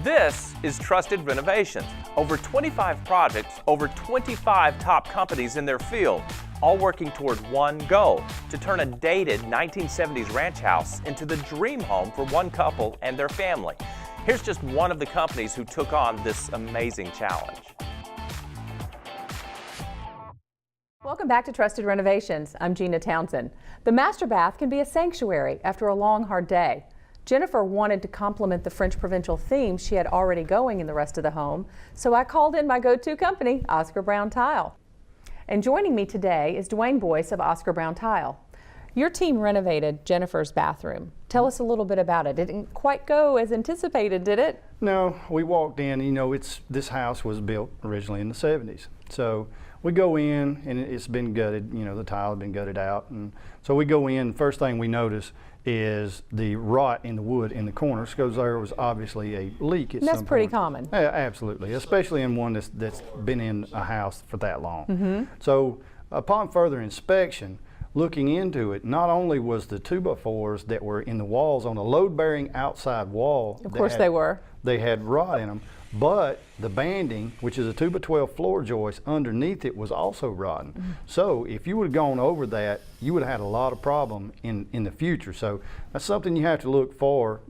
This is Trusted Renovations. Over 25 projects, over 25 top companies in their field, all working toward one goal, to turn a dated 1970s ranch house into the dream home for one couple and their family. Here's just one of the companies who took on this amazing challenge. Welcome back to Trusted Renovations. I'm Gina Townsend. The master bath can be a sanctuary after a long, hard day. Jennifer wanted to complement the French provincial theme she had already going in the rest of the home, so I called in my go-to company, Oscar Brown Tile. And joining me today is Dwayne Boyce of Oscar Brown Tile. Your team renovated Jennifer's bathroom. Tell us a little bit about it. It didn't quite go as anticipated, did it? No, we walked in, this house was built originally in the 70s. So we go in and it's been gutted, the tile had been gutted out. And so we go in, first thing we notice is the rot in the wood in the corners, because there was obviously a leak at some point. That's pretty common. Yeah, absolutely, especially in one that's been in a house for that long. So upon further inspection, looking into it, not only was the 2x4s that were in the walls on the load-bearing outside wall, of course they were, they had rot in them, but the banding, which is a 2x12 floor joist underneath it, was also rotten. So if you would have gone over that, you would have had a lot of problem in the future. So that's something you have to look for,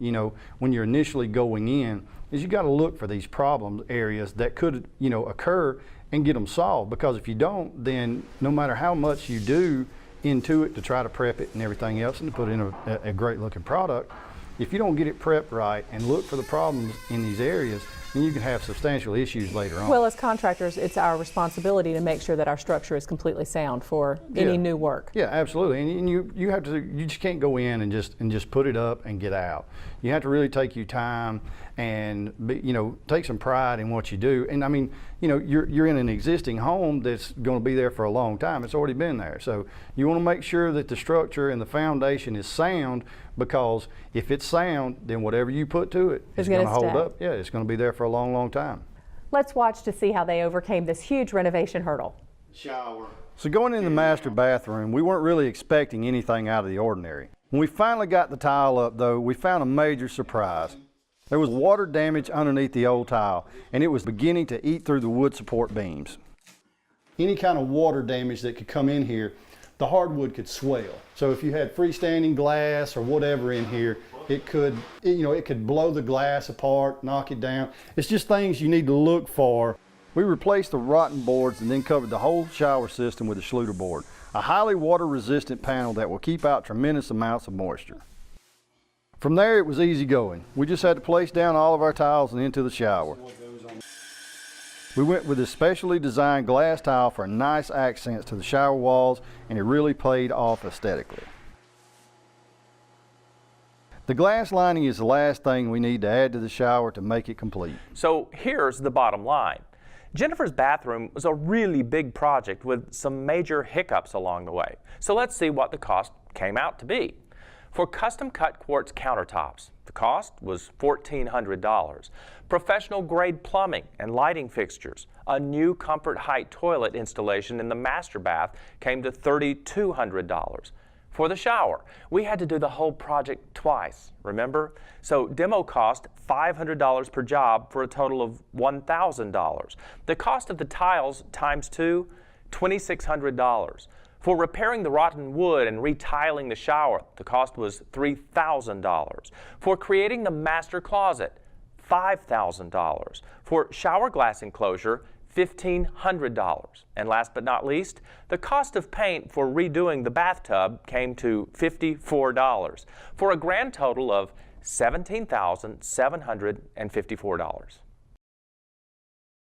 when you're initially going in, is you got to look for these problem areas that could, occur and get them solved. Because if you don't, then no matter how much you do into it to try to prep it and everything else and to put in a great looking product, if you don't get it prepped right and look for the problems in these areas, then you can have substantial issues later on. Well, as contractors, it's our responsibility to make sure that our structure is completely sound for any new work. Yeah, absolutely. And you have to, you just can't go in and just put it up and get out. You have to really take your time and take some pride in what you do. And I mean, you're in an existing home that's going to be there for a long time. It's already been there. So you want to make sure that the structure and the foundation is sound, because if it's sound, then whatever you put to it is going to hold up. Yeah, it's going to be there for a long, long time. Let's watch to see how they overcame this huge renovation hurdle. Shower. So going in the master bathroom, we weren't really expecting anything out of the ordinary. When we finally got the tile up, though, we found a major surprise. There was water damage underneath the old tile, and it was beginning to eat through the wood support beams. Any kind of water damage that could come in here, the hardwood could swell. So if you had freestanding glass or whatever in here, it could blow the glass apart, knock it down. It's just things you need to look for. We replaced the rotten boards and then covered the whole shower system with a Schluter board, a highly water resistant panel that will keep out tremendous amounts of moisture. From there, it was easy going. We just had to place down all of our tiles and into the shower. We went with a specially designed glass tile for nice accents to the shower walls, and it really paid off aesthetically. The glass lining is the last thing we need to add to the shower to make it complete. So here's the bottom line. Jennifer's bathroom was a really big project with some major hiccups along the way. So let's see what the cost came out to be. For custom cut quartz countertops, the cost was $1,400. Professional grade plumbing and lighting fixtures, a new comfort height toilet installation in the master bath came to $3,200. For the shower, we had to do the whole project twice, remember? So demo cost $500 per job for a total of $1,000. The cost of the tiles times 2, $2,600. For repairing the rotten wood and retiling the shower, the cost was $3,000. For creating the master closet, $5,000. For shower glass enclosure, $1,500. And last but not least, the cost of paint for redoing the bathtub came to $54, for a grand total of $17,754.